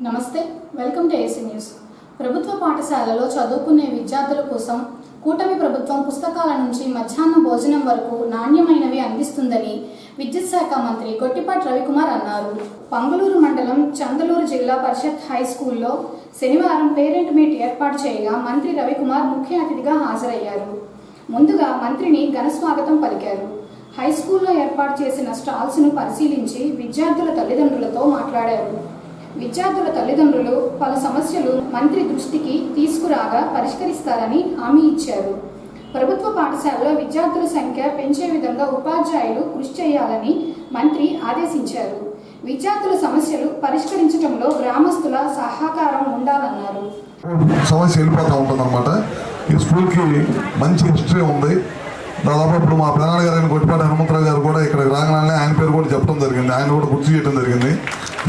నమస్తే, welcome to AC news. ప్రభుత్వ పాఠశాలలో చదువుకునే విద్యార్థుల కోసం కూటమి ప్రభుత్వం పుస్తకాల నుంచి మధ్యాహ్న భోజనం వరకు నాణ్యమైనవి అందిస్తుందని విద్యుత్ శాఖ మంత్రి గొట్టిపాటి రవికుమార్ అన్నారు. పంగులూరు మండలం చందలూరు జిల్లా పరిషత్ హై స్కూల్లో శనివారం పేరెంట్ మీట్ ఏర్పాటు చేయగా మంత్రి రవికుమార్ ముఖ్య అతిథిగా హాజరయ్యారు. ముందుగా మంత్రిని ఘన స్వాగతం పలికారు. హై స్కూల్లో ఏర్పాటు చేసిన స్టాల్స్ను పరిశీలించి విద్యార్థుల తల్లిదండ్రులతో మాట్లాడారు. విద్యార్థుల తల్లిదండ్రులు పలు సమస్యలు మంత్రి దృష్టికి తీసుకురాగా పరిష్కరిస్తారని హామీ ఇచ్చారు. ప్రభుత్వ పాఠశాలలో విద్యార్థుల సంఖ్య పెంచే విధంగా ఉపాధ్యాయులు కృషి చేయాలని మంత్రి ఆదేశించారు. విద్యార్థుల సమస్యలు పరిష్కరించడంలో గ్రామస్తుల సహకారం ఉండాలన్నారు. సమస్య వెళ్ళిపోతూ ఉంటుందన్నమాట. ఈ స్కూల్కి మంచి హిస్టరీ ఉంది. దాదాపు ఇప్పుడు మా ప్రధాన గారు గొట్టిపాటి హనుమంతరావు గారు కూడా ఇక్కడ రాగానే ఆయన పేరు కూడా చెప్పడం జరిగింది, ఆయన కూడా గుర్తు చేయడం జరిగింది.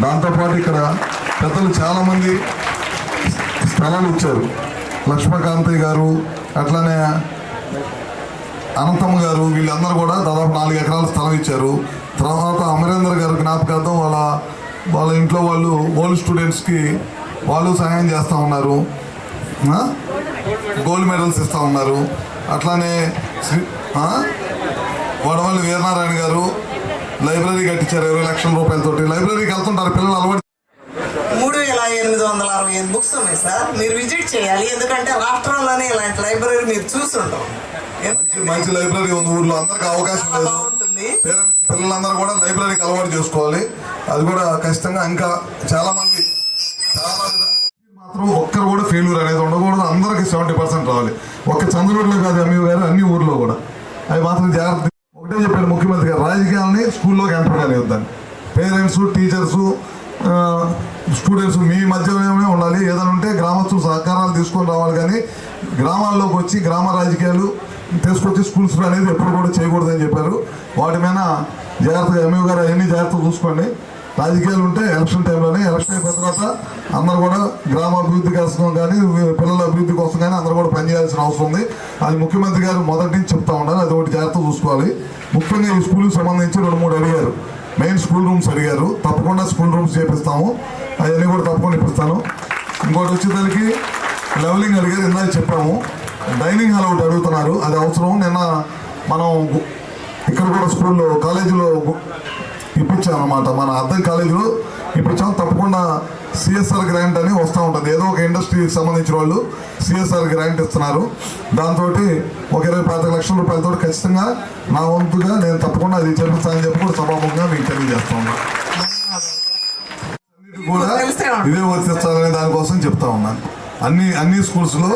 దాంతోపాటు ఇక్కడ పెద్దలు చాలామంది స్థలాలు ఇచ్చారు. లక్ష్మీకాంతయ్య గారు, అట్లానే అనంతమ్మ గారు, వీళ్ళందరూ కూడా దాదాపు 4 ఎకరాల స్థలం ఇచ్చారు. తర్వాత అమరేందర్ గారు జ్ఞాపకార్థం వాళ్ళ ఇంట్లో వాళ్ళు ఓల్డ్ స్టూడెంట్స్కి వాళ్ళు సహాయం చేస్తూ ఉన్నారు, గోల్డ్ మెడల్స్ ఇస్తూ ఉన్నారు. అట్లానే వడవల్లి వీరనారాయణ గారు లైబ్రరీ కట్టించారు 20 లక్షల రూపాయలతోటి. లైబ్రరీకి వెళ్తుంటారు పిల్లలు అలవాటు. 3865 బుక్స్ ఉన్నాయి సార్, మీరు విజిట్ చేయాలి. ఎందుకంటే రాష్ట్రంలోనే ఇలాంటి లైబ్రరీ మీరు చూసుంటాం. మంచి లైబ్రరీ ఉంది ఊర్లో, అందరికి అవకాశం లేదు. పిల్లలందరూ కూడా లైబ్రరీకి అలవాటు చేసుకోవాలి. అది కూడా ఖచ్చితంగా ఇంకా చాలా మంది మాత్రం ఒక్కరు కూడా ఫెయిల్యూర్ అనేది ఉండకూడదు. అందరికి 70% రావాలి. ఒక్క చంద్రూరులో కాదు ఎంఈ గారు, అన్ని ఊర్లో కూడా అవి మాత్రం జాగ్రత్త. ఒకటే చెప్పాడు ముఖ్యమంత్రి గారు, రాజకీయాలని స్కూల్లోకి ఎంటర్ కానివద్దని. పేరెంట్స్, టీచర్స్, స్టూడెంట్స్ మీ మధ్యలోనే ఉండాలి. ఏదైనా ఉంటే గ్రామస్తులు సహకారాలు తీసుకొని రావాలి. కానీ గ్రామాల్లోకి వచ్చి గ్రామ రాజకీయాలు తీసుకొచ్చి స్కూల్స్ అనేది ఎప్పుడు కూడా చేయకూడదని చెప్పారు. వాటి మీద జాగ్రత్తగా ఎంఈ గారు అవన్నీ జాగ్రత్తగా చూసుకోండి. రాజకీయాలు ఉంటే ఎలక్షన్ టైంలోనే, ఎలక్షన్ అయిపోయిన తర్వాత అందరూ కూడా గ్రామ అభివృద్ధి కోసం కానీ పిల్లల అభివృద్ధి కోసం కానీ అందరూ కూడా పనిచేయాల్సిన అవసరం ఉంది. అది ముఖ్యమంత్రి గారు మొదటి నుంచి చెప్తా ఉన్నారు. అది ఒకటి జాగ్రత్త చూసుకోవాలి. ముఖ్యంగా ఈ స్కూల్కి సంబంధించి 2-3 అడిగారు. మెయిన్ స్కూల్ రూమ్స్ అడిగారు. తప్పకుండా స్కూల్ రూమ్స్ చేపిస్తాము, అవన్నీ కూడా తప్పకుండా ఇప్పిస్తాను. ఇంకోటి వచ్చేదానికి లెవెలింగ్ అడిగారు, ఇందాక చెప్పాము. డైనింగ్ హాల్ ఒకటి అడుగుతున్నారు, అది అవసరం. నిన్న మనం ఇక్కడ కూడా స్కూల్లో కాలేజీలో ఇప్పించాం అన్నమాట. మన అద్దం కాలేజీలో ఇప్పించాం. తప్పకుండా సిఎస్ఆర్ గ్రాంట్ అని వస్తూ ఉంటుంది. ఏదో ఒక ఇండస్ట్రీకి సంబంధించిన వాళ్ళు సిఎస్ఆర్ గ్రాంట్ ఇస్తున్నారు. దాంతో ఒక 20-25 లక్షల రూపాయలతో ఖచ్చితంగా నా వంతుగా నేను తప్పకుండా అది చేపిస్తానని చెప్పి కూడా సభాముఖంగా మీకు తెలియజేస్తా ఉన్నాను. కూడా ఇదే వర్తిస్తాననే దానికోసం చెప్తా ఉన్నాను. అన్ని స్కూల్స్లో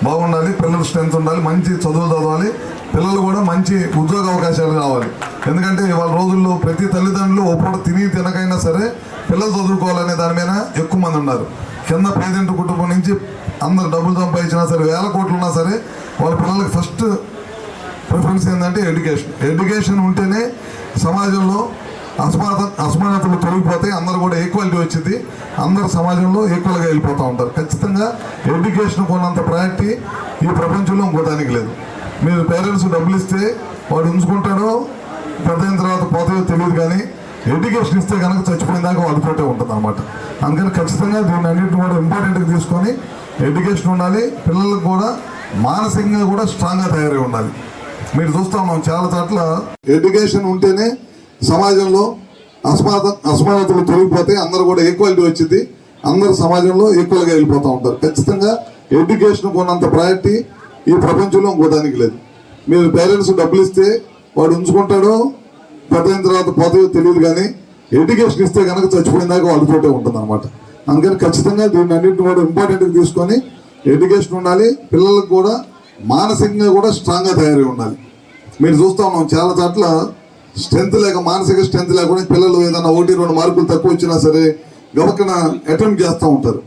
బాగుండాలి, పిల్లల స్ట్రెంత్ ఉండాలి, మంచి చదువులు చదవాలి, పిల్లలు కూడా మంచి ఉద్యోగ అవకాశాలు కావాలి. ఎందుకంటే ఇవాళ రోజుల్లో ప్రతి తల్లిదండ్రులు ఒప్పుడు తినకైనా సరే పిల్లలు చదువుకోవాలనే దాని మీద ఎక్కువ మంది ఉన్నారు. కింద పేదింటి కుటుంబం నుంచి అందరు డబ్బులు సంపాదించినా సరే, 1000 కోట్లు ఉన్నా సరే, వాళ్ళ పిల్లలకి ఫస్ట్ ప్రిఫరెన్స్ ఏంటంటే ఎడ్యుకేషన్ ఉంటేనే సమాజంలో అసమానతలు తొలగిపోతాయి. అందరూ కూడా ఈక్వాలిటీ వచ్చింది. అందరు సమాజంలో ఈక్వల్గా వెళ్ళిపోతూ ఉంటారు. ఖచ్చితంగా ఎడ్యుకేషన్ కొన్నంత ప్రయారిటీ ఈ ప్రపంచంలో ఇంకోటానికి లేదు. మీరు పేరెంట్స్ డబ్బులు ఇస్తే వాడు ఉంచుకుంటాడో పెద్దయిన తర్వాత పోతాయో తెలియదు, కానీ ఎడ్యుకేషన్ ఇస్తే కనుక చచ్చిపోయిన దాకా వాడితోటే ఉంటుంది అనమాట. అందుకని ఖచ్చితంగా దీన్ని అన్నింటిని కూడా ఇంపార్టెంట్గా తీసుకొని ఎడ్యుకేషన్ ఉండాలి. పిల్లలకు కూడా మానసికంగా కూడా స్ట్రాంగ్గా తయారై ఉండాలి. మీరు చూస్తూ ఉన్నాం చాలా చోట్ల ఎడ్యుకేషన్ ఉంటేనే సమాజంలో అసమానతలు తొలగిపోతాయి. అందరూ కూడా ఈక్వాలిటీ వచ్చింది. అందరు సమాజంలో ఈక్వల్గా వెళ్ళిపోతూ ఉంటారు. ఖచ్చితంగా ఎడ్యుకేషన్ కొన్నంత ప్రయారిటీ ఈ ప్రపంచంలో ఇంకోదానికి లేదు. మీరు పేరెంట్స్ డబ్బులు ఇస్తే వాడు ఉంచుకుంటాడో పెద్దయిన తర్వాత పోతాయో తెలియదు, కానీ ఎడ్యుకేషన్ ఇస్తే కనుక చచ్చిపోయిన దాకా వాడితోటే ఉంటుంది అనమాట. అందుకని ఖచ్చితంగా దీన్ని అన్నింటిని కూడా ఇంపార్టెంట్గా తీసుకొని ఎడ్యుకేషన్ ఉండాలి. పిల్లలకు కూడా మానసికంగా కూడా స్ట్రాంగ్గా తయారై ఉండాలి. మీరు చూస్తూ ఉన్నాం చాలా చోట్ల స్ట్రెంత్ లేక, మానసిక స్ట్రెంత్ లేకుండా పిల్లలు ఏదైనా 1-2 మార్కులు తక్కువ వచ్చినా సరే గబక్కన అటెంప్ట్ చేస్తూ ఉంటారు.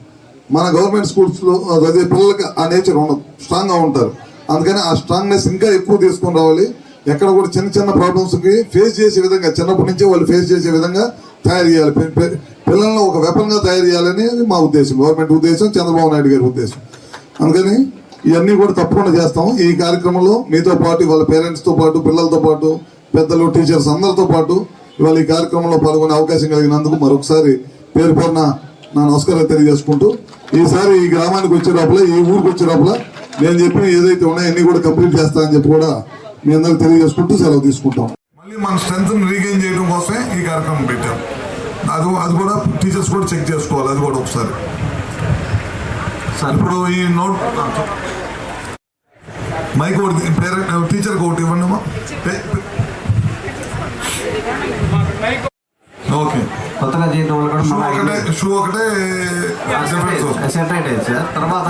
మన గవర్నమెంట్ స్కూల్స్లో అదే పిల్లలకి ఆ నేచర్ ఉండదు, స్ట్రాంగ్గా ఉంటారు. అందుకని ఆ స్ట్రాంగ్నెస్ ఇంకా ఎక్కువ తీసుకొని రావాలి. ఎక్కడ కూడా చిన్న ప్రాబ్లమ్స్కి ఫేస్ చేసే విధంగా చిన్నప్పటి నుంచే వాళ్ళు ఫేస్ చేసే విధంగా తయారు చేయాలి. పిల్లలను ఒక వెపన్గా తయారు చేయాలని మా ఉద్దేశం, గవర్నమెంట్ ఉద్దేశం, చంద్రబాబు నాయుడు గారి ఉద్దేశం. అందుకని ఇవన్నీ కూడా తప్పకుండా చేస్తాం. ఈ కార్యక్రమంలో మీతో పాటు వాళ్ళ పేరెంట్స్తో పాటు, పిల్లలతో పాటు, పెద్దలు, టీచర్స్ అందరితో పాటు ఇవాళ ఈ కార్యక్రమంలో పాల్గొనే అవకాశం కలిగినందుకు మరొకసారి పేరు పేరున నా నమస్కారం తెలియజేసుకుంటూ ఈసారి ఈ గ్రామానికి వచ్చే లోపల ఈ ఊరికి వచ్చే లోపల నేను చెప్పిన ఏదైతే ఉన్నాయో అన్ని కూడా కంప్లీట్ చేస్తానని చెప్పి కూడా మీ అందరికి తెలియజేసుకుంటూ సెలవు తీసుకుంటాం. మళ్ళీ మన స్ట్రెంత్ రీగెయిన్ చేయడం కోసమే ఈ కార్యక్రమం పెట్టాం. అది కూడా టీచర్స్ కూడా చెక్ చేసుకోవాలి. అది కూడా ఒకసారి ఇప్పుడు ఈ నోట్ మైక్ ఒకటి పేరెంట్ టీచర్కి ఒకటి ఇవ్వండి అమ్మా. ఓకే, కొత్తగా చేయడం వల్ల కూడా షూ ఒకటే సెపరేట్ అయింది సార్. తర్వాత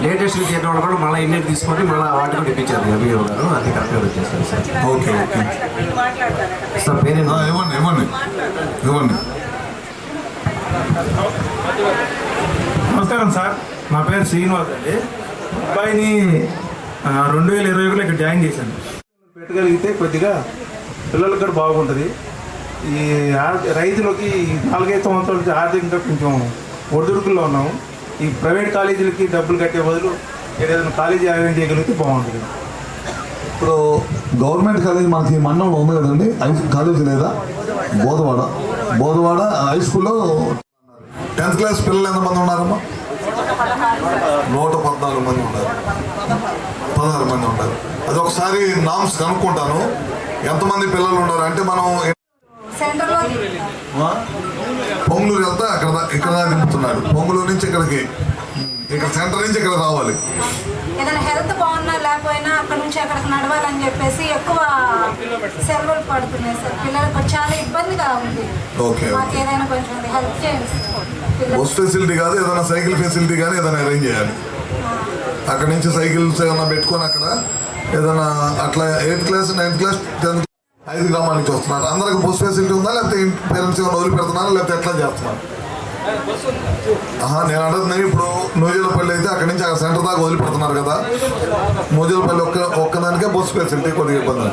లేటెస్ట్ చేయడం వల్ల కూడా మళ్ళీ ఇన్నేట్ తీసుకొని మళ్ళీ వాటి కూడా ఇప్పించారు ఎంఈఓ గారు. అది కరెక్ట్గా వచ్చేసారు sir. Okay okay sir parent ఇవ్వండి ఇవ్వండి ఇవ్వండి. నమస్కారం సార్, నా పేరు శ్రీనివాస్ అండి. అబ్బాయిని 2021లో ఇక్కడ జాయిన్ చేశాను. పెట్టగలిగితే కొద్దిగా పిల్లలకు కూడా బాగుంటుంది. ఈ రైతులకి 4-5 సంవత్సరాల నుంచి ఆర్థికంగా కొంచెం ఒడిదుడుకుల్లో ఉన్నాము. ఈ ప్రైవేట్ కాలేజీలకి డబ్బులు కట్టే బదులు ఏదైనా కాలేజీ అరేంజ్ చేయగలిగితే బాగుంటుంది. ఇప్పుడు గవర్నమెంట్ కాలేజ్ మనకి మండలంలో ఉంది కదండి, కాలేజ్ లేదా? బోధవాడ హై స్కూల్లో 10th క్లాస్ పిల్లలు ఎంతమంది ఉన్నారమ్మా? 114 మంది ఉన్నారు. 16 మంది ఉన్నారు. అది ఒకసారి నామ్స్ కనుక్కుంటాను ఎంతమంది పిల్లలు ఉన్నారు. అంటే మనం పొంగులూరు వెళ్తా ఇక్కడ దింపుతున్నాడు. పొంగులూరు నుంచి ఇక్కడికి, ఇక్కడ సెంటర్ నుంచి ఇక్కడ రావాలి. ఏదైనా హెల్త్ బాగున్నా లేకపోయినా అక్కడ నుంచి అక్కడికి నడవాలని చెప్పేసి ఎక్కువ సెలవులు పడుతున్నాయి సార్. పిల్లలకు చాలా ఇబ్బందిగా ఉంది. ఓకే, మాకు ఏదైనా కొంచెం హెల్ప్ చేయండి. బస్ ఫెసిలిటీ కాదు, ఏదైనా సైకిల్ ఫెసిలిటీ కానీ ఏదైనా అరేంజ్ చేయాలి. అక్కడ నుంచి సైకిల్స్ ఏదైనా పెట్టుకొని అక్కడ ఏదైనా అట్లా 8th class 9th class 10th 5 గ్రామాల నుంచి వస్తున్నారు. అందరికి బస్ ఫెసిలిటీ ఉందా, లేకపోతే పేరెంట్స్ ఏమైనా వదిలి పెడుతున్నారా, లేకపోతే ఎట్లా చేస్తున్నారు? నేను అడుగుతున్నాను. ఇప్పుడు నూజలపల్లి అయితే అక్కడి నుంచి అక్కడ సెంటర్ దాకా వదిలి పెడుతున్నారు కదా. నూజలపల్లి ఒక్కదానికే బస్సు ఫెసిలిటీ కొద్దిగా ఇబ్బంది.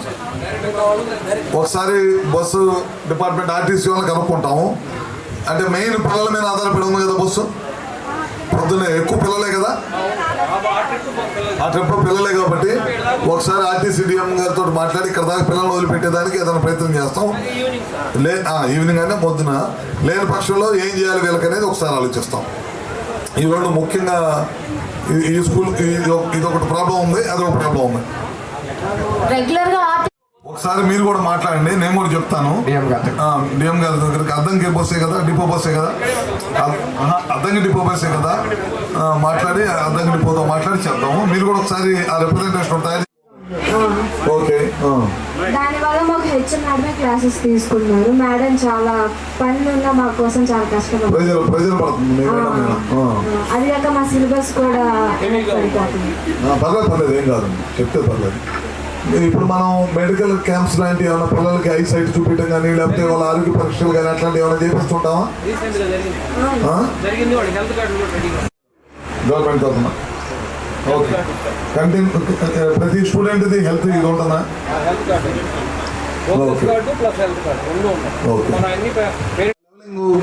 ఒకసారి బస్సు డిపార్ట్మెంట్ ఆర్టీసీ వాళ్ళని కనుక్కుంటాము. అంటే మెయిన్ పిల్లల మీద ఆధారపడి ఉంది కదా బస్సు. పొద్దున్నే ఎక్కువ పిల్లలే కదా, ఆ ట్రిప్ పిల్లలే కాబట్టి ఒకసారి ఆర్టీసీ డిఎం గారితో మాట్లాడి ఇక్కడ దాకా పిల్లలు వదిలిపెట్టేదానికి ఏదైనా ప్రయత్నం చేస్తాం. ఈవినింగ్ అయినా పొద్దున, లేని పక్షంలో ఏం చేయాలి వీళ్ళకి అనేది ఒకసారి ఆలోచిస్తాం. ఈ రెండు ముఖ్యంగా ఈ స్కూల్ ఇది ఒకటి ప్రాబ్లం ఉంది, అదొక ప్రాబ్లం ఉంది. ఒకసారి మీరు కూడా మాట్లాడండి, నేను కూడా చెప్తాను. డిఎం గారి దగ్గరికి అద్దంకి బస్సే కదా, డిపో బస్సే కదా, అద్దంకి డిపో బస్సే కదా, మాట్లాడి అద్దంకి డిపోతో మాట్లాడి చేద్దాము. మీరు కూడా ఒకసారి ఆ రిప్రజెంటేషన్ తయారు. ఓకే, దానివల్ల మాకు హెచ్ఎంఆర్మే క్లాసెస్ తీసుకున్నారు. మేడం చాలా పనులు ఉన్నా మా కోసం చాలా కష్టపడుతుంది. అది కాక మా సిలబస్ కూడా పర్లేదు ఏం కాదు, చెప్తే పర్లేదు. ఇప్పుడు మనం మెడికల్ క్యాంప్స్ లాంటి ఏమైనా పిల్లలకి ఐ సైట్ చూపించడం కానీ, లేకపోతే వాళ్ళ ఆరోగ్య పరీక్షలు కానీ అట్లాంటివి ఏమైనా చేపిస్తుంటామా గవర్నమెంట్ తరఫున? ఓకే, ప్రతి స్టూడెంట్ది హెల్త్ ఇది ఉంటుందా?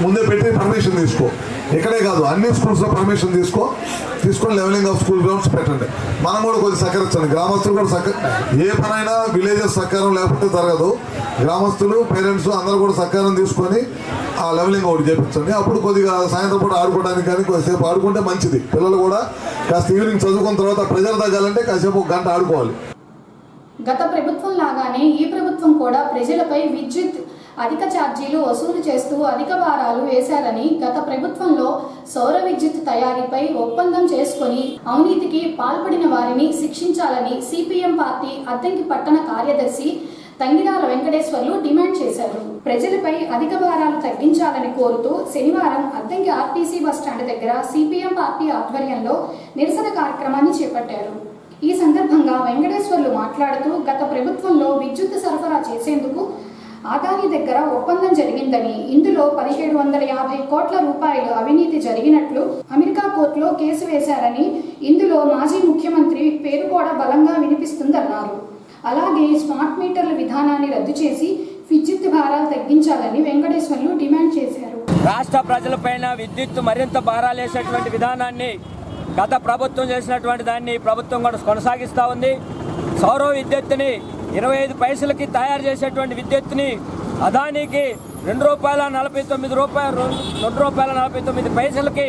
ముందే పెట్టి పర్మిషన్ తీసుకో. ఇక్కడే కాదు, అన్ని స్కూల్స్ లో పర్మిషన్ తీసుకొని లెవెలింగ్ ఆఫ్ స్కూల్ గ్రౌండ్స్ పెట్టండి. మనం కూడా కొద్దిగా సహకరించండి. గ్రామస్తులు కూడా ఏ పనైనా విలేజెస్ సహకారం లేకపోతే జరగదు. గ్రామస్తులు, పేరెంట్స్ అందరూ కూడా సహకారం తీసుకొని ఆ లెవెలింగ్ ఒకటి చేపించండి. అప్పుడు కొద్దిగా సాయంత్రం పూట ఆడుకోవడానికి కానీ కొద్దిసేపు ఆడుకుంటే మంచిది. పిల్లలు కూడా కాస్త ఈవినింగ్ చదువుకున్న తర్వాత ప్రెజర్ తగ్గాలంటే కాసేపు 1 గంట ఆడుకోవాలి. గత ప్రభుత్వం లాగానే ఈ ప్రభుత్వం కూడా ప్రజలపై విద్యుత్ అధిక ఛార్జీలు వసూలు చేస్తూ అధిక భారాలు వేశారని, గత ప్రభుత్వంలో సౌర విద్యుత్ తయారీపై ఒప్పందం చేసుకుని అవినీతికి పాల్పడిన వారిని శిక్షించాలని సిపిఎం పార్టీ అద్దంకి పట్టణ కార్యదర్శి తంగిరాల వెంకటేశ్వర్లు డిమాండ్ చేశారు. ప్రజలపై అధిక భారాలు తగ్గించాలని కోరుతూ శనివారం అద్దంకి ఆర్టీసీ బస్టాండ్ దగ్గర సిపిఎం పార్టీ ఆధ్వర్యంలో నిరసన కార్యక్రమాన్ని చేపట్టారు. ఈ సందర్భంగా వెంకటేశ్వర్లు మాట్లాడుతూ, గత ప్రభుత్వంలో విద్యుత్ సరఫరా చేసేందుకు అదానీ దగ్గర ఒప్పందం జరిగిందని, ఇందులో 1750 కోట్ల రూపాయలు అవినీతి జరిగినట్లు అమెరికా కోర్టులో కేసు వేశారని, ఇందులో మాజీ ముఖ్యమంత్రి పేరు కూడా బలంగా వినిపిస్తుందన్నారు. అలాగే స్మార్ట్ మీటర్ల విధానాన్ని రద్దు చేసి విద్యుత్ భారాలు తగ్గించాలని వెంకటేశ్వర్లు డిమాండ్ చేశారు. రాష్ట్ర ప్రజలపైన విద్యుత్ మరింత భారాలు వేసేటువంటి విధానాన్ని గత ప్రభుత్వం చేసినటువంటి దాన్ని ప్రభుత్వం కూడా కొనసాగిస్తూ ఉంది. సౌర విద్యుత్తుని 25 పైసలకి తయారు చేసేటువంటి విద్యుత్తుని అదానీకి ₹2.49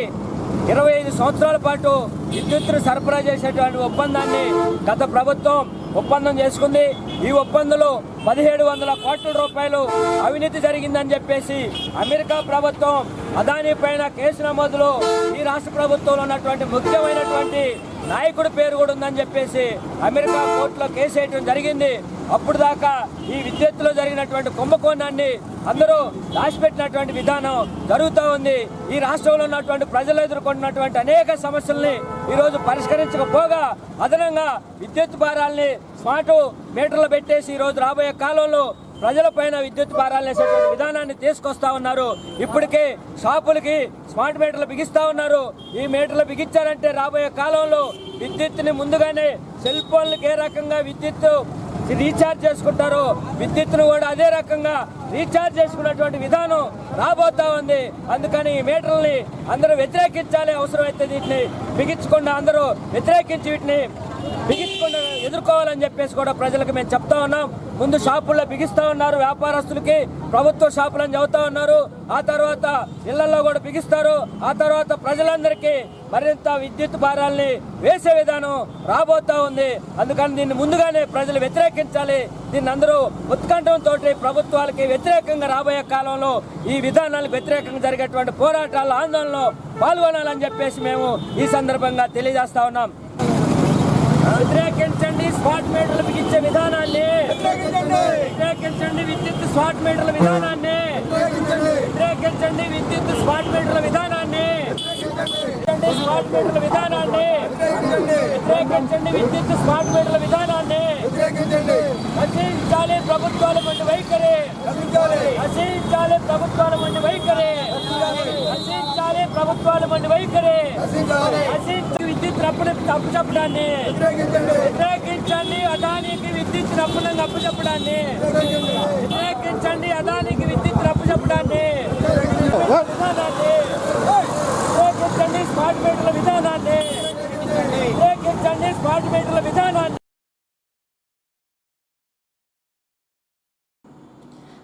25 సంవత్సరాల పాటు విద్యుత్తును సరఫరా చేసేటువంటి ఒప్పందాన్ని గత ప్రభుత్వం ఒప్పందం చేసుకుంది. ఈ ఒప్పందంలో 1700 కోట్ల రూపాయలు అవినీతి జరిగిందని చెప్పేసి అమెరికా ప్రభుత్వం అదానీ పైన కేసు నమోదులో ఈ రాష్ట్ర ప్రభుత్వంలో ఉన్నటువంటి ముఖ్యమైనటువంటి నాయకుడి పేరు కూడా ఉందని చెప్పేసి అమెరికా కోర్టులో కేసు వేయడం జరిగింది. అప్పుడు దాకా ఈ విద్యుత్తులో జరిగినటువంటి కుంభకోణాన్ని అందరూ దాచిపెట్టినటువంటి విధానం జరుగుతూ ఉంది. ఈ రాష్ట్రంలో ఉన్నటువంటి ప్రజలు ఎదుర్కొంటున్నటువంటి అనేక సమస్యల్ని ఈరోజు పరిష్కరించకపోగా అదనంగా విద్యుత్ భారాల్ని స్మార్ట్ మీటర్లు పెట్టేసి ఈరోజు రాబోయే కాలంలో ప్రజలపైన విద్యుత్ భారాలు వేసేటువంటి విధానాన్ని తీసుకొస్తా ఉన్నారు. ఇప్పటికే షాపులకి స్మార్ట్ మీటర్లు బిగిస్తా ఉన్నారు. ఈ మీటర్లు బిగించారంటే రాబోయే కాలంలో విద్యుత్తుని ముందుగానే సెల్ ఫోన్లకు ఏ రకంగా విద్యుత్ రీఛార్జ్ చేసుకుంటారో విద్యుత్తును కూడా అదే రకంగా రీఛార్జ్ చేసుకున్నటువంటి విధానం రాబోతా ఉంది. అందుకని ఈ మీటర్లని అందరూ వ్యతిరేకించాలి. అవసరమైతే వీటిని బిగించకుండా అందరూ వ్యతిరేకించి వీటిని బిగించకుండా ఎదుర్కోవాలని చెప్పేసి కూడా ప్రజలకు మేము చెప్తా ఉన్నాం. ముందు షాపుల్లో బిగిస్తా ఉన్నారు, వ్యాపారస్తులకి ప్రభుత్వ షాపులని చెబుతా ఉన్నారు. ఆ తర్వాత ఇళ్లలో కూడా బిగిస్తారు. ఆ తర్వాత ప్రజలందరికీ మరింత విద్యుత్ భారాల్ని వేసే విధానం రాబోతా ఉంది. అందుకని దీన్ని ముందుగానే ప్రజలు వ్యతిరేకించాలి. దీన్ని అందరూ ఉత్కంఠంతో ప్రభుత్వాలకి వ్యతిరేకంగా రాబోయే కాలంలో ఈ విధానాలకు వ్యతిరేకంగా జరిగేటువంటి పోరాటాలు ఆందోళనలో పాల్గొనాలని చెప్పేసి మేము ఈ సందర్భంగా తెలియజేస్తా ఉన్నాం. వ్యతిరేకించండి స్మార్ట్ మీటర్లు బిగించే విధానాన్ని, వ్యతిరేకించండి విద్యుత్ స్మార్ట్ మీటర్ల విధానాన్ని, వ్యతిరేకించండి విద్యుత్ స్మార్ట్ మీటర్ల విధానాన్ని, స్మార్ట్ మీటర్ల విధానాన్ని, వ్యతిరేకించండి విద్యుత్ స్మార్ట్ మీటర్ల విధానాన్ని. నశించాలి ప్రభుత్వాల మండి వైఖరి, నశించాలి ప్రభుత్వాల మండి వైఖరి, నశించాలి ప్రభుత్వాల మండి వైఖరి, నశించి విద్యుత్ అప్పు చెప్పడాన్ని వ్యతిరేకించండి. అదానికి విద్యుత్ అప్పులను అప్పు చెప్పడాన్ని వ్యతిరేకించండి. అదానికి విద్యుత్ అప్పు చెప్పడాన్ని విధానాన్ని వ్యతిరేకించండి. స్మార్ట్ మీటర్ల విధానాన్ని వ్యతిరేకించండి. స్మార్ట్ మీటర్ల విధానాన్ని.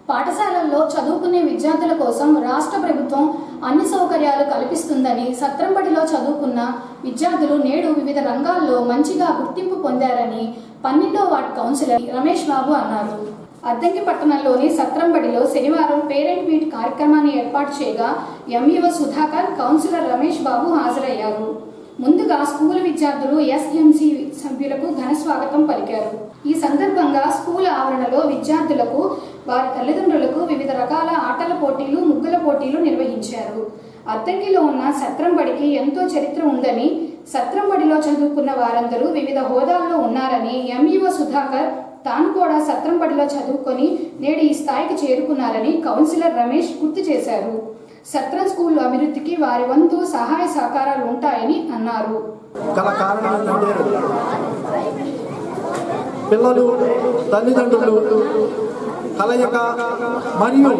పాఠశాలల్లో చదువుకునే విద్యార్థుల కోసం రాష్ట్ర ప్రభుత్వం అన్ని సౌకర్యాలు కల్పిస్తుందని సత్రంబడిలో చదువుకున్న విద్యార్థులు నేడు వివిధ రంగాల్లో మంచిగా గుర్తింపు పొందారని 12వ వార్డు కౌన్సిలర్ రమేష్ బాబు అన్నారు. అద్దంకి పట్టణంలోని సత్రంబడిలో శనివారం పేరెంట్ మీట్ కార్యక్రమాన్ని ఏర్పాటు చేయగా ఎంఈఓ సుధాకర్, కౌన్సిలర్ రమేష్ బాబు హాజరయ్యారు. ముందుగా స్కూల్ విద్యార్థులు ఎస్ఎంసి సభ్యులకు ఘన స్వాగతం పలికారు. ఈ సందర్భంగా స్కూల్ ఆవరణలో విద్యార్థులకు, వారి తల్లిదండ్రులకు వివిధ రకాల ఆటల పోటీలు, ముగ్గుల పోటీలు నిర్వహించారు. అద్దంకిలో ఉన్న సత్రంబడికి ఎంతో చరిత్ర ఉందని, సత్రంబడిలో చదువుకున్న వారందరూ వివిధ హోదాల్లో ఉన్నారని ఎంఈఓ సుధాకర్ తాను కూడా సత్రంబడిలో చదువుకొని నేడు ఈ స్థాయికి చేరుకున్నారని కౌన్సిలర్ రమేష్ గుర్తు చేశారు. సత్రం స్కూల్ అభివృద్ధికి వారి వంతు సహాయ సహకారాలు ఉంటాయని అన్నారు. గల కారణం ఏంటంటే పిల్లలు, తల్లిదండ్రులు కలయిక మరియు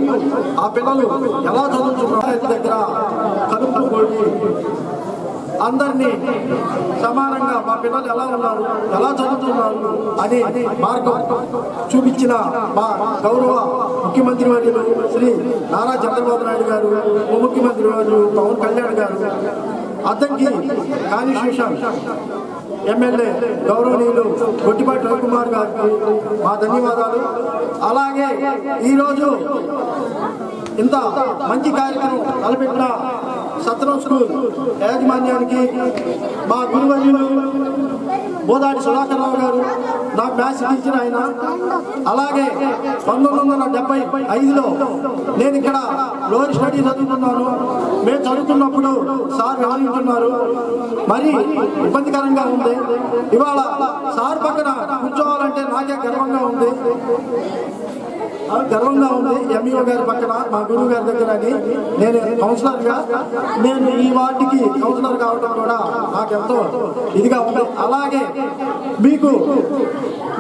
ఆ పిల్లలు ఎలా చదువుతున్నారు దగ్గర కలుపుకోండి. అందరినీ సమానంగా మా పిల్లలు ఎలా ఉన్నారు, ఎలా చదువుతున్నారు అని మార్గం చూపించిన మా గౌరవ ముఖ్యమంత్రి వర్యులు శ్రీ నారా చంద్రబాబు నాయుడు గారు, ఉప ముఖ్యమంత్రి వర్యులు పవన్ కళ్యాణ్ గారు, అద్దంకి కాన్స్టిట్యూషన్ ఎమ్మెల్యే గౌరవనీయులు గొట్టిపాటి రవికుమార్ గారికి మా ధన్యవాదాలు. అలాగే ఈరోజు ఇంత మంచి కార్యక్రమం తలపెట్టిన సత్రం స్కూల్ యాజమాన్యానికి, మా గురువర్యులు బోదాటి సుధాకర్ రావు గారు, నాకు మ్యాథ్స్ టీచర్ ఆయన. అలాగే 1975లో నేను ఇక్కడ లోయర్ స్టడీ చదువుతున్నాను. మేము చదువుతున్నప్పుడు సార్ వ్యవహరించున్నారు. మరి ఇబ్బందికరంగా ఉంది. ఇవాళ సార్ పక్కన కూర్చోవాలంటే నాకే గర్వంగా ఉంది. ఎంఈఓ గారి పక్కన మా గురువు గారి దగ్గర అని నేను కౌన్సిలర్గా, నేను ఈ వార్డుకి కౌన్సిలర్ కావడం కూడా నాకెంతో ఇదిగా ఉంది. అలాగే మీకు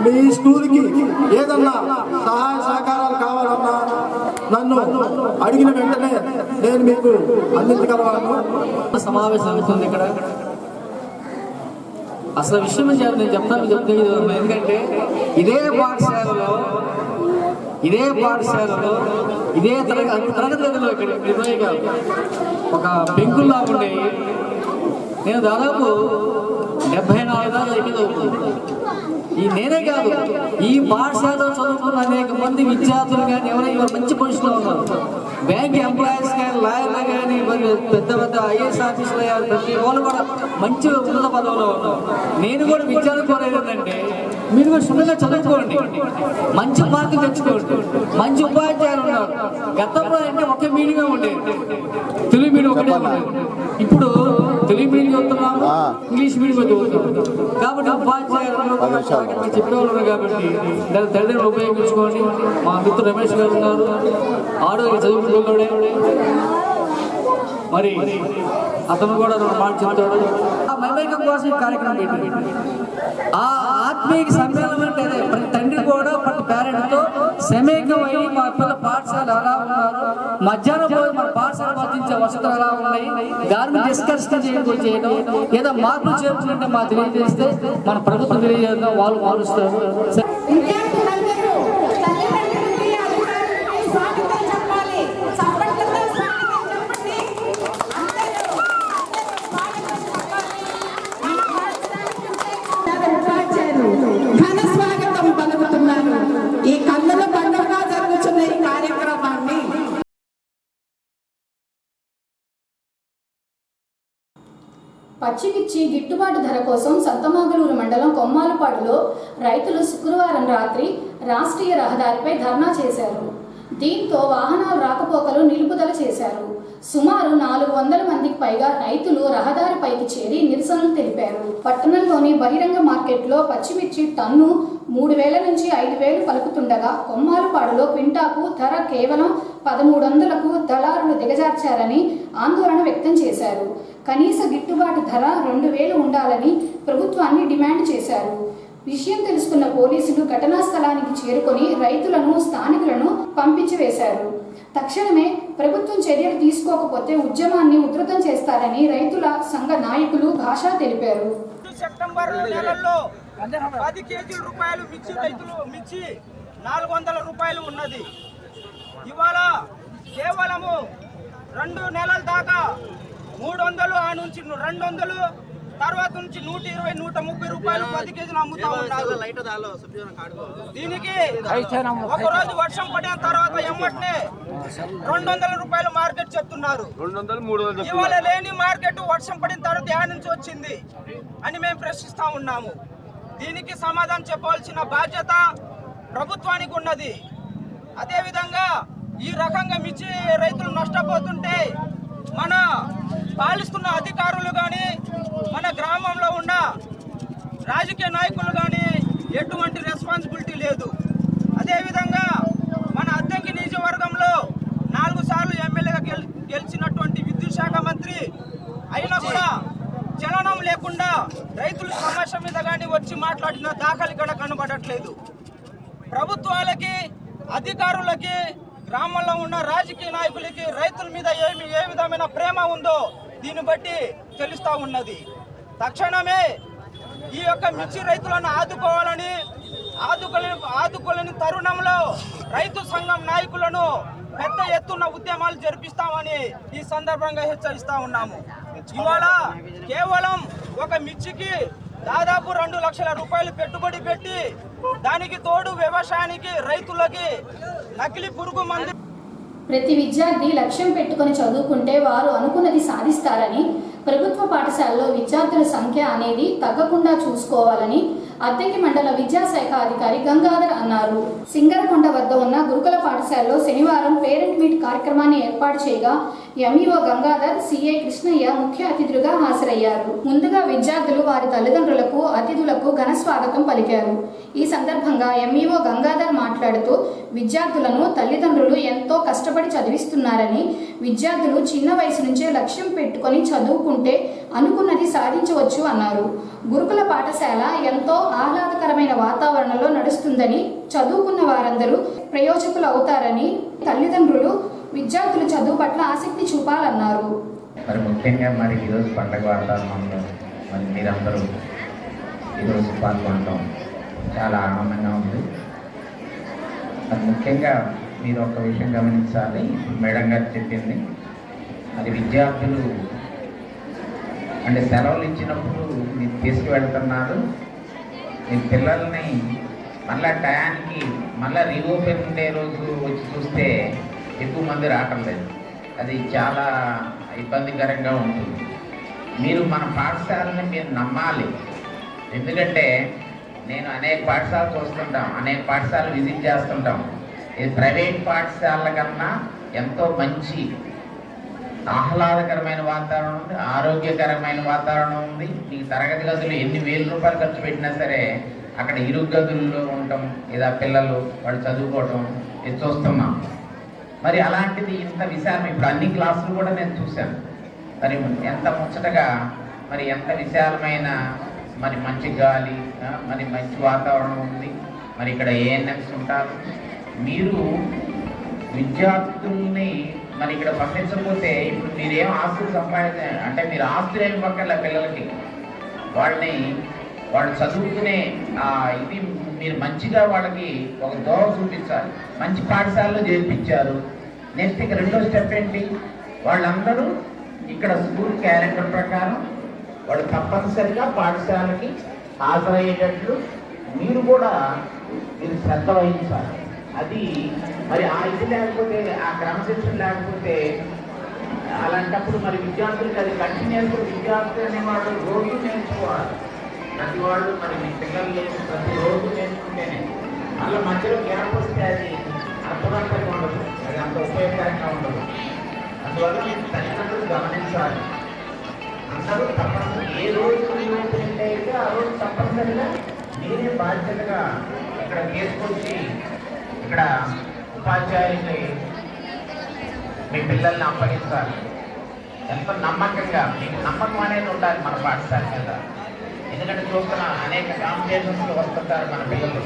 మీ స్కూల్కి ఏదన్నా సహాయ సహకారాలు కావాలన్నా నన్ను అడిగిన వెంటనే నేను మీకు అందించగలను. సమావేశం అవుతుంది ఇక్కడ. అసలు విషయం నేను చెప్తాను. ఎందుకంటే ఇదే పాఠశాలలో ఇదే పాఠశాలలో ఇదే తరగతి గదిలో ఇక్కడ నిర్ణయంగా ఒక బెంకుల్లా ఉండేవి. నేను దాదాపు 74 దాకా చదువుకున్నాను. నేనే కాదు, ఈ పాఠశాలలో చదువుకున్న అనేక మంది విద్యార్థులు కానీ ఎవరైనా మంచి పొజిషన్లో ఉన్నారు. బ్యాంక్ ఎంప్లాయీస్ కానీ, లాయర్లు కానీ, పెద్ద పెద్ద ఐఏఎస్ ఆఫీసులు కానీ ప్రతి వాళ్ళు కూడా మంచి ఉన్నత పదవిలో ఉన్నారు. నేను కూడా విద్యార్థి కోరేది ఏంటంటే మీరు కూడా శుభ్రంగా చదువుకోండి, మంచి మార్కులు తెచ్చుకోండి. మంచి ఉపాధ్యాయులు ఉన్నారు. గతంలో అంటే ఒకే మీడియమే ఉండేది, తెలుగు మీడియం ఒకటే ఉండేది. ఇప్పుడు తెలుగు మీడియం చదువుతున్నాము, ఇంగ్లీష్ మీడియం చదువుతున్నాము. కాబట్టి ఉపాధ్యాయులు చెప్పేవాళ్ళు ఉన్నారు. కాబట్టి దాని తల్లిదండ్రులు ఉపయోగించుకోండి. మా మిత్రుడు రమేష్ గారు ఉన్నారు, ఆడవాళ్ళు చదువుకుంటున్నాడే, మరి అతను కూడా మాట చెప్తాడు. ఆ మైమైకం కోసం ఈ కార్యక్రమం పెట్టింది. ఆ ఆత్మీయ సమ్మేళనం అంటే ప్రతి తండ్రి కూడా ప్రతి పేరెంట్తో సమైక్యమై మా పిల్లల పాఠశాల ఎలా ఉన్నారు, మధ్యాహ్నం పోయి మన పాఠశాల వర్తించే వసతులు ఎలా ఉన్నాయి, దాన్ని డిస్కషన్ చేయడం, ఏదో మార్పులు చేర్చుకుంటే మాకు తెలియజేస్తే మన ప్రభుత్వం తెలియజేద్దాం, వాళ్ళు మారుస్తారు. ఘన స్వాగతం పలుకుతున్నాను. ఈ కన్నుల పండుగగా జరుగుతున్న ఈ కార్యక్రమాన్ని పచ్చిమిర్చి గిట్టుబాటు ధర కోసం సంతమాగలూరు మండలం కొమ్మాలపాడులో రైతులు శుక్రవారం రాత్రి రాష్ట్రీయ రహదారిపై ధర్నా చేశారు. దీంతో వాహనాల రాకపోకలు నిలుపుదల చేశారు. సుమారు 400 మందికి పైగా రైతులు రహదారిపైకి చేరి నిరసనలు తెలిపారు. పట్టణంలోని బహిరంగ మార్కెట్లో పచ్చిమిర్చి టన్ను 3,000 నుంచి 5,000 పలుకుతుండగా కొమ్మాలపాడులో క్వింటాకు ధర కేవలం 1,300కు దళారులు దిగజార్చారని ఆందోళన వ్యక్తం చేశారు. కనీస గిట్టుబాటు ధర 2,000 ఉండాలని ప్రభుత్వాన్ని డిమాండ్ చేశారు. విషయం తెలుసుకున్న పోలీసులు ఘటనా స్థలానికి చేరుకొని రైతులను, స్థానికులను పంపించివేశారు. తక్షణమే ప్రభుత్వం చర్యలు తీసుకోకపోతే ఉద్యమాన్ని ఉధృతం చేస్తారని రైతుల సంఘ నాయకులు భాషా తెలిపారు. సెప్టెంబర్ నెలలో 10 కేజీల రూపాయలు మిర్చి రైతులు మిర్చి 400 రూపాయలు ఉన్నది. ఇవాళ కేవలము 2 నెలల దాకా 300, ఆ నుంచి 200, తర్వాత నుంచి 120, 130 రూపాయలు 10 కేజీలు అమ్ముతా ఉన్నారు. దీనికి ఒకరోజు వర్షం పడిన తర్వాత ఎమ్మటనే 200 రూపాయలు మార్కెట్ చెప్తున్నారు. ఇవాళ లేని మార్కెట్ వర్షం పడిన తర్వాత యాడ్ నుంచి వచ్చింది అని మేము ప్రశ్నిస్తా ఉన్నాము. దీనికి సమాధానం చెప్పవలసిన బాధ్యత ప్రభుత్వానికి ఉన్నది. అదేవిధంగా ఈ రకంగా మిర్చి రైతులు నష్టపోతుంటే మన పాలిస్తున్న అధికారులు కానీ, మన గ్రామంలో ఉన్న రాజకీయ నాయకులు కానీ ఎటువంటి రెస్పాన్సిబిలిటీ లేదు. అదేవిధంగా మన అద్దంకి నియోజకవర్గంలో 4 సార్లు ఎమ్మెల్యేగా గెలిచినటువంటి విద్యుత్ శాఖ మంత్రి అయినా కూడా చలనం లేకుండా రైతుల సమస్య మీద కానీ వచ్చి మాట్లాడిన దాఖలు ఇక్కడ కనబడట్లేదు. ప్రభుత్వాలకి, అధికారులకి, గ్రామంలో ఉన్న రాజకీయ నాయకులకి రైతుల మీద ఏ విధమైన ప్రేమ ఉందో దీన్ని బట్టి తెలుస్తూ ఉన్నది. తక్షణమే ఈ యొక్క మిర్చి రైతులను ఆదుకోలేని తరుణంలో రైతు సంఘం నాయకులను పెద్ద ఎత్తున ఉద్యమాలు జరిపిస్తామని ఈ సందర్భంగా హెచ్చరిస్తా ఉన్నాము. ఇవాళ కేవలం ఒక మిర్చికి దాదాపు 2 లక్షల రూపాయలు పెట్టుబడి పెట్టి దానికి తోడు వ్యవసాయానికి, రైతులకి నకిలీ పురుగు మందు. ప్రతి విద్యార్థి లక్ష్యం పెట్టుకుని చదువుకుంటే వారు అనుకున్నది సాధిస్తారని, ప్రభుత్వ పాఠశాలలో విద్యార్థుల సంఖ్య అనేది తగ్గకుండా చూసుకోవాలని అద్దంకి మండల విద్యాశాఖ అధికారి గంగాధర్ అన్నారు. సింగరకొండ వద్ద ఉన్న గురుకుల పాఠశాలలో శనివారం పేరెంట్ మీట్ కార్యక్రమాన్ని ఏర్పాటు చేయగా ఎంఈఓ గంగాధర్, సిఐ కృష్ణయ్య ముఖ్య అతిథులుగా హాజరయ్యారు. ముందుగా విద్యార్థులు వారి తల్లిదండ్రులకు, అతిథులకు ఘన స్వాగతం పలికారు. ఈ సందర్భంగా ఎంఈఓ గంగాధర్ మాట్లాడుతూ విద్యార్థులను తల్లిదండ్రులు ఎంతో కష్టపడి చదివిస్తున్నారని, విద్యార్థులు చిన్న వయసు నుంచే లక్ష్యం పెట్టుకొని చదువుకుంటే అనుకున్నది సాధించవచ్చు అన్నారు. గురుకుల పాఠశాల ఎంతో ఆహ్లాదకరమైన వాతావరణంలో నడుస్తుందని, చదువుకున్న వారందరూ ప్రయోజకులు అవుతారని, తల్లిదండ్రులు విద్యార్థుల చదువు పట్ల ఆసక్తి చూపాలన్నారు. మరి ముఖ్యంగా మరి ఈరోజు పండగ వాతావరణంలో మరి మీరందరూ ఈరోజు పాల్గొనడం చాలా ఆనందంగా ఉంది. అది ముఖ్యంగా మీరు ఒక విషయం గమనించాలి. మేడం గారు చెప్పింది అది విద్యార్థులు అంటే సెలవులు ఇచ్చినప్పుడు మీరు తీసుకువెళ్తున్నారు, మీ పిల్లల్ని మళ్ళా టయానికి మళ్ళీ రీఓపెన్ డే రోజు వచ్చి చూస్తే ఎక్కువ మంది రావటం లేదు. అది చాలా ఇబ్బందికరంగా ఉంటుంది. మీరు మన పాఠశాలని మీరు నమ్మాలి. ఎందుకంటే నేను అనేక పాఠశాలలు చూస్తుంటాం, అనేక పాఠశాలలు విజిట్ చేస్తుంటాం. ఇది ప్రైవేట్ పాఠశాలల కన్నా ఎంతో మంచి ఆహ్లాదకరమైన వాతావరణం ఉంది, ఆరోగ్యకరమైన వాతావరణం ఉంది. మీకు తరగతి గదులు ఎన్ని వేల రూపాయలు ఖర్చు పెట్టినా సరే అక్కడ ఇరుగు గదుల్లో ఉండటం లేదా పిల్లలు వాళ్ళు చదువుకోవటం ఇది చూస్తున్నాం. మరి అలాంటిది ఇంత విశాలం, ఇప్పుడు అన్ని క్లాసులు కూడా నేను చూశాను. మరి ఎంత ముచ్చటగా, మరి ఎంత విశాలమైన మరి మంచి గాలి, మరి మంచి వాతావరణం ఉంది. మరి ఇక్కడ ఏఎన్ఎంస్ ఉంటారు. మీరు విద్యార్థుల్ని మరి ఇక్కడ పంపించకపోతే ఇప్పుడు మీరేం ఆస్తులు అంటే మీరు ఆస్తులు ఏమి పక్కర్లే పిల్లలకి, వాళ్ళు చదువుకునే ఇది మీరు మంచిగా వాళ్ళకి ఒక దోవ చూపించాలి. మంచి పాఠశాలలో చేర్పించారు. నెక్స్ట్ ఇక రెండో స్టెప్ ఏంటి, వాళ్ళందరూ ఇక్కడ స్కూల్ క్యాలెండర్ ప్రకారం వాళ్ళు తప్పనిసరిగా పాఠశాలకి హాజరయ్యేటట్లు మీరు కూడా మీరు శ్రద్ధ వహించాలి. అది మరి ఆ ఇది లేకపోతే, ఆ క్రమశిక్షణ లేకపోతే అలాంటప్పుడు మరి విద్యార్థులకి అది కంటిన్యూస్గా విద్యార్థులు అనేవాళ్ళు రోజు నేర్చుకోవాలి. ప్రతి వాళ్ళు మరి మీ పిల్లలు ప్రతిరోజు నేర్చుకుంటేనే అలా మధ్యలో గ్యాప్ వస్తే అది అర్థవంతంగా ఉండదు, అది అంత ఉపయోగకరంగా ఉండదు. అందువల్ల మీరు తల్లిదండ్రులు గమనించాలి. అందరూ తప్పనిసరి ఏ రోజు అయితే ఆ రోజు తప్పనిసరిగా మీరే బాధ్యతగా ఇక్కడ తీసుకొచ్చి ఇక్కడ ఉపాధ్యాయులకి మీ పిల్లల్ని అప్పగించాలి. ఎంతో నమ్మకంగా, మీకు నమ్మకం అనేది ఉండాలి మన పాఠశాల మీద. ఎందుకంటే చూస్తున్న అనేక కాంపిటీషన్స్లో వస్తుంటారు మన పిల్లలు.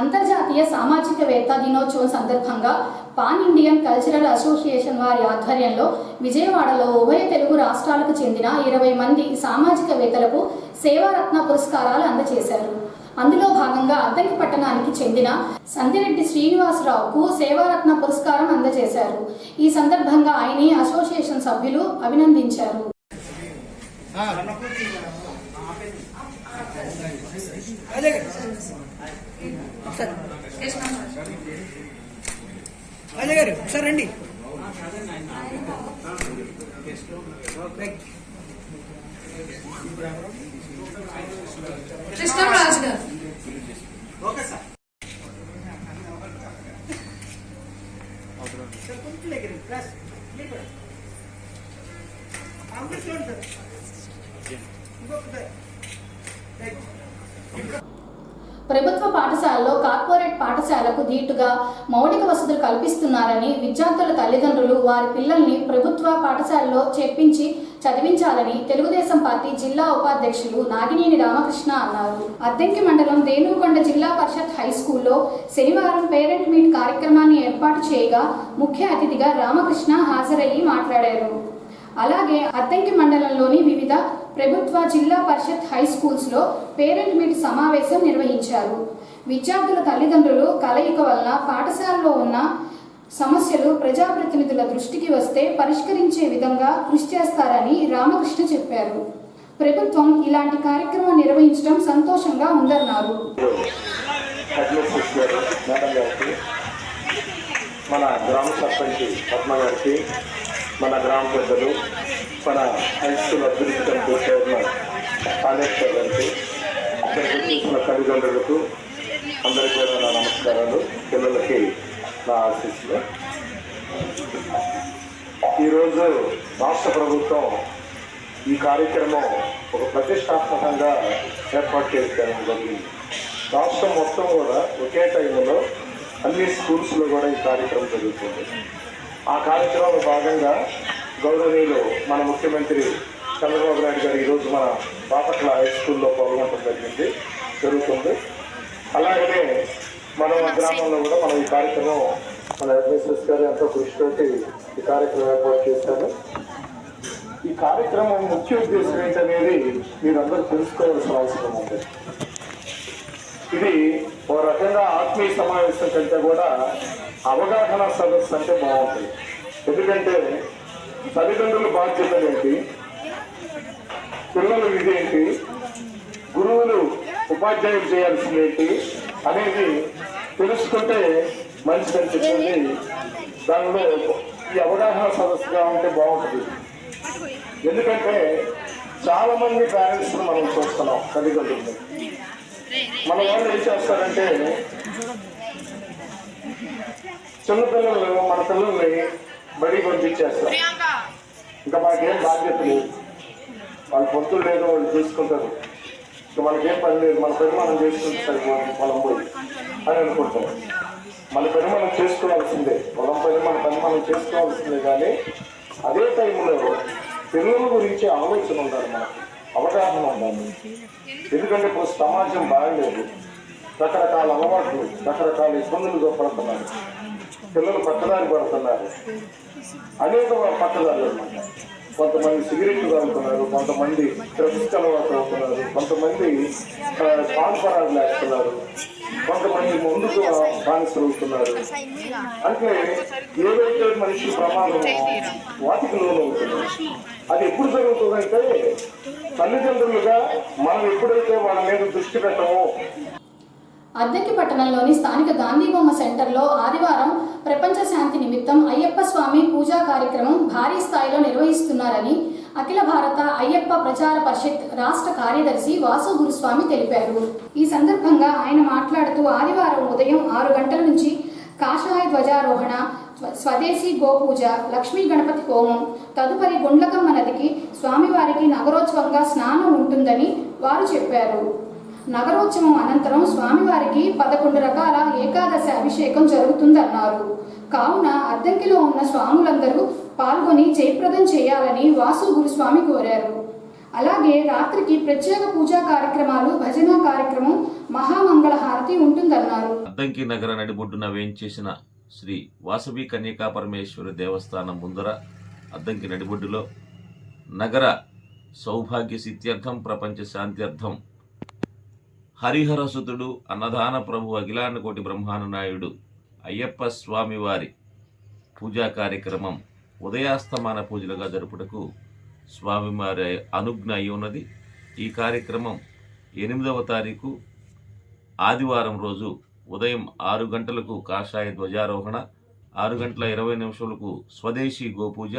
అంతర్జాతీయ సామాజికవేత్త దినోత్సవం సందర్భంగా పాన్ ఇండియన్ కల్చరల్ అసోసియేషన్ వారి ఆధ్వర్యంలో విజయవాడలో ఉభయ తెలుగు రాష్ట్రాలకు చెందిన 20 మంది సామాజికవేత్తలకు సేవారత్న పురస్కారాలు అందజేశారు. అందులో భాగంగా అద్దంకి పట్టణానికి చెందిన సందిరెడ్డి శ్రీనివాసరావుకు సేవారత్న పురస్కారం అందజేశారు. ఈ సందర్భంగా ఆయన్ని అసోసియేషన్ సభ్యులు అభినందించారు. అజయ్ గారు సార్ రండి. కృష్ణరాజు గారు. Okay sir. ప్రభుత్వ పాఠశాలలో కార్పొరేట్ పాఠశాలకు ధీటుగా మౌలిక వసతులు కల్పిస్తున్నారని విద్యార్థుల తల్లిదండ్రులు వారి పిల్లల్ని ప్రభుత్వ పాఠశాలలో చేర్పించి చదివించాలని తెలుగుదేశం పార్టీ జిల్లా ఉపాధ్యక్షులు నాగినేని రామకృష్ణ అన్నారు. అద్దంకి మండలం రేణుకొండ జిల్లా పరిషత్ హై స్కూల్లో శనివారం పేరెంట్ మీట్ కార్యక్రమాన్ని ఏర్పాటు చేయగా ముఖ్య అతిథిగా రామకృష్ణ హాజరయ్యి మాట్లాడారు. అలాగే అద్దంకి మండలంలోని వివిధ ప్రభుత్వ జిల్లా పరిషత్ హై స్కూల్స్లో పేరెంట్ మీట్ సమావేశం నిర్వహించారు. విద్యార్థుల తల్లిదండ్రులు కలయిక వలన పాఠశాలలో ఉన్న సమస్యలు ప్రజాప్రతినిధుల దృష్టికి వస్తే పరిష్కరించే విధంగా కృషి చేస్తారని రామకృష్ణ చెప్పారు. ప్రభుత్వం ఇలాంటి కార్యక్రమం నిర్వహించడం సంతోషంగా ఉందన్నారు. మన గ్రామ సర్పంచ్ పద్మ గారికి, మన గ్రామ పెద్దలు, మన హై స్కూల్ అభివృద్ధి కమిటీ చైర్మన్ కాళేశ్వర్ గారికి, ఇక్కడికి చూసిన తల్లిదండ్రులకు అందరికీ కూడా నా నమస్కారాలు, పిల్లలకి నా ఆశీస్సులు. ఈరోజు రాష్ట్ర ప్రభుత్వం ఈ కార్యక్రమం ఒక ప్రతిష్టాత్మకంగా ఏర్పాటు చేసుకోవడం జరిగింది. రాష్ట్రం మొత్తం కూడా ఒకే టైంలో అన్ని స్కూల్స్లో కూడా ఈ కార్యక్రమం జరుగుతుంది. ఆ కార్యక్రమంలో భాగంగా గౌరవనీయులు మన ముఖ్యమంత్రి చంద్రబాబు నాయుడు గారు ఈరోజు మన బాపట్ల హై స్కూల్లో పాల్గొనడం జరుగుతుంది. అలాగనే మన గ్రామంలో కూడా మనం ఈ కార్యక్రమం మన ఎడ్మినిస్ట్రేషన్ గారు ఎంతో కృషితోటి ఈ కార్యక్రమం ఏర్పాటు చేశారు. ఈ కార్యక్రమం ముఖ్య ఉద్దేశం ఏంటనేది మీరందరూ తెలుసుకోవాల్సిన అవసరం ఉంది. ఇది ఒక రకంగా ఆత్మీయ సమావేశం కంటే కూడా అవగాహన సదస్సు అంటే బాగుంటుంది. ఎందుకంటే తల్లిదండ్రుల బాధ్యతలు ఏంటి, పిల్లలు ఇదేంటి, గురువులు ఉపాధ్యాయులు చేయాల్సింది ఏంటి అనేది తెలుసుకుంటే మంచిదని చెప్పింది. దానిలో ఈ అవగాహన సదస్సుగా ఉంటే బాగుంటుంది. ఎందుకంటే చాలా మంది పేరెంట్స్ మనం చూస్తున్నాం, తల్లిదండ్రులు మన వాళ్ళు ఏం చేస్తారంటే చిన్నపిల్లలు మన పిల్లల్ని బడి పంపించేస్తారు. ఇంకా మనకేం బాధ్యత లేదు, వాళ్ళ పొంతులు లేదు, వాళ్ళు చూసుకుంటారు, ఇంకా మనకేం పని లేదు, మన పని మనం చేసుకుంటే సరిపోతుంది పొలం పోయి అని అనుకుంటాం. మన పని మనం చేసుకోవాల్సిందే, పొలం పని మన పని మనం చేసుకోవాల్సిందే. కానీ అదే టైంలో పిల్లల గురించి ఆలోచన ఉండాలి, మనకు అవగాహన ఉండాలి. ఎందుకంటే ఇప్పుడు సమాజం బాగలేదు, రకరకాల అలవాట్లు, రకరకాల ఇబ్బందులు పడుతున్నారు, పిల్లలు పక్కదారి పడుతున్నారు, అనేక పక్కదారులు అనమాట. కొంతమంది సిగరెట్లు తాగుతున్నారు, కొంతమంది డ్రగ్స్కి అలవాటు అవుతున్నారు, కొంతమంది కాన్ఫరాలు వేస్తున్నారు, కొంతమంది ముందుకు బానిసలు అవుతున్నారు. అంటే ఏవైతే మనిషి ప్రమాదం వాటికి లోనవుతున్నారు. అది ఎప్పుడు జరుగుతుందంటే తల్లిదండ్రులుగా మనం ఎప్పుడైతే వాళ్ళ మీద దృష్టి పెట్టమో. అద్దెకి పట్టణంలోని స్థానిక గాంధీ బొమ్మ సెంటర్లో ఆదివారం ప్రపంచ శాంతి నిమిత్తం అయ్యప్ప స్వామి పూజా కార్యక్రమం భారీ స్థాయిలో నిర్వహిస్తున్నారని అఖిల భారత అయ్యప్ప ప్రచార పరిషత్ రాష్ట్ర కార్యదర్శి వాసు గురుస్వామి తెలిపారు. ఈ సందర్భంగా ఆయన మాట్లాడుతూ ఆదివారం ఉదయం 6 గంటల నుంచి కాషాయ ధ్వజారోహణ, స్వదేశీ గోపూజ, లక్ష్మీ గణపతి హోమం, తదుపరి గుండ్లకమ్మ నదికి స్వామివారికి నగరోత్సవంగా స్నానం ఉంటుందని వారు చెప్పారు. నగరోత్సవం అనంతరం స్వామివారికి 11 రకాల ఏకాదశి అభిషేకం జరుగుతుందన్నారు. కావున అద్దంకిలో ఉన్న స్వాములందరూ పాల్గొని జయప్రదం చేయాలని వాసు గురుస్వామి కోరారు. అలాగే రాత్రికి ప్రత్యేక పూజా కార్యక్రమాలు, భజన కార్యక్రమం, మహామంగళ హారతి ఉంటుందన్నారు. అద్దంకి నగర నడిబొడ్డున వేయించేసిన శ్రీ వాసవి కన్యకా పరమేశ్వరి దేవస్థానం ముందర అద్దంకి నడిబొడ్డులో నగర సౌభాగ్య సిద్ధ్యర్థం, ప్రపంచ శాంత్యర్థం హరిహరసుతుడు అన్నదాన ప్రభు అఖిలాండకోటి బ్రహ్మాండ నాయుడు అయ్యప్ప స్వామి వారి పూజా కార్యక్రమం ఉదయాస్తమాన పూజలుగా జరుపుటకు స్వామివారి అనుజ్ఞ అయి ఉన్నది. ఈ కార్యక్రమం 8వ తారీఖు ఆదివారం రోజు ఉదయం 6 గంటలకు కాషాయ ధ్వజారోహణ, 6 గంటల 20 నిమిషాలకు స్వదేశీ గోపూజ,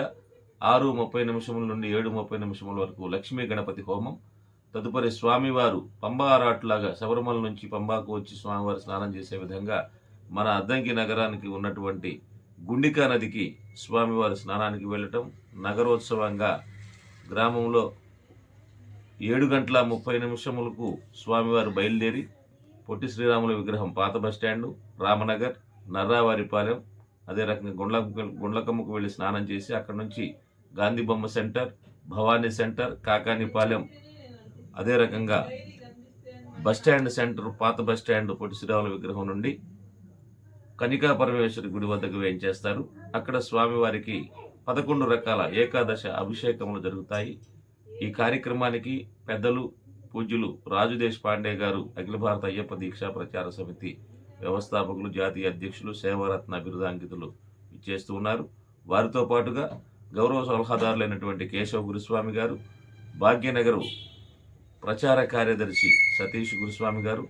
6:30 నుండి 7:30 వరకు లక్ష్మీ గణపతి హోమం, తదుపరి స్వామివారు పంబా ఆరాట్లాగా శబరిమల నుంచి పంబాకు వచ్చి స్వామివారు స్నానం చేసే విధంగా మన అద్దంకి నగరానికి ఉన్నటువంటి గుండికా నదికి స్వామివారి స్నానానికి వెళ్ళటం, నగరోత్సవంగా గ్రామంలో 7:30 స్వామివారు బయలుదేరి పొట్టి శ్రీరాముల విగ్రహం పాత బస్టాండు, రామనగర్, నర్రావారిపాలెం, అదే రకంగా గుండ్లకమ్మకు వెళ్ళి స్నానం చేసి అక్కడ నుంచి గాంధీ బొమ్మ సెంటర్, భవానీ సెంటర్, కాకానిపాలెం, అదే రకంగా బస్టాండ్ సెంటర్, పాత బస్టాండ్ పొట్టి శ్రీరాముల విగ్రహం నుండి కనికా పరమేశ్వరి గుడి వద్దకు వేయించేస్తారు. అక్కడ స్వామివారికి 11 రకాల ఏకాదశ అభిషేకములు జరుగుతాయి. ఈ కార్యక్రమానికి పెద్దలు పూజ్యులు రాజు దేశపాండే గారు అఖిల భారత అయ్యప్ప దీక్షా ప్రచార సమితి వ్యవస్థాపకులు, జాతీయ అధ్యక్షులు, సేవారత్న బిరుదాంకితులు ఇచ్చేస్తూ ఉన్నారు. వారితో పాటుగా గౌరవ సలహాదారులైనటువంటి కేశవ గురుస్వామి గారు, భాగ్యనగరు ప్రచార కార్యదర్శి సతీష్ గురుస్వామి గారు,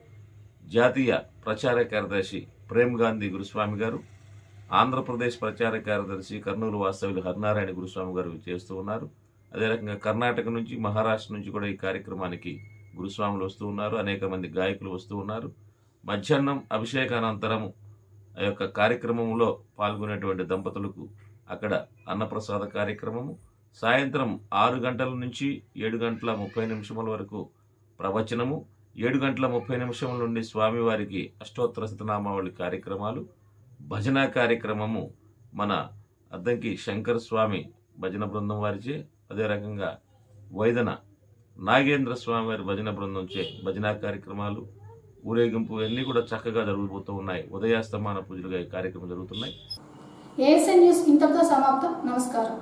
జాతీయ ప్రచార కార్యదర్శి ప్రేమ్ గాంధీ గురుస్వామి గారు, ఆంధ్రప్రదేశ్ ప్రచార కార్యదర్శి కర్నూలు వాస్తవ్యులు హరినారాయణ గురుస్వామి గారు చేస్తూ ఉన్నారు. అదే రకంగా కర్ణాటక నుంచి, మహారాష్ట్ర నుంచి కూడా ఈ కార్యక్రమానికి గురుస్వాములు వస్తూ ఉన్నారు. అనేక మంది గాయకులు వస్తూ ఉన్నారు. మధ్యాహ్నం అభిషేకానంతరము ఆ యొక్క కార్యక్రమంలో పాల్గొనేటువంటి దంపతులకు అక్కడ అన్నప్రసాద కార్యక్రమము, సాయంత్రం 6 గంటల నుంచి 7 గంటల 30 నిమిషముల వరకు ప్రవచనము, 7 గంటల 30 నిమిషముల నుండి స్వామివారికి అష్టోత్తర శతనామావళి కార్యక్రమాలు, భజన కార్యక్రమము మన అద్దంకి శంకర స్వామి భజన బృందం వారిచే, అదే రకంగా వైదన నాగేంద్ర స్వామి వారి భజన బృందంచే భజన కార్యక్రమాలు, ఊరేగింపు అన్నీ కూడా చక్కగా జరుగుతూ ఉన్నాయి. ఉదయాస్తమాన పూజలుగా ఈ కార్యక్రమం జరుగుతున్నాయి. ఏఎస్ఎన్ న్యూస్ ఇంతటితో సమాప్తం. నమస్కారం.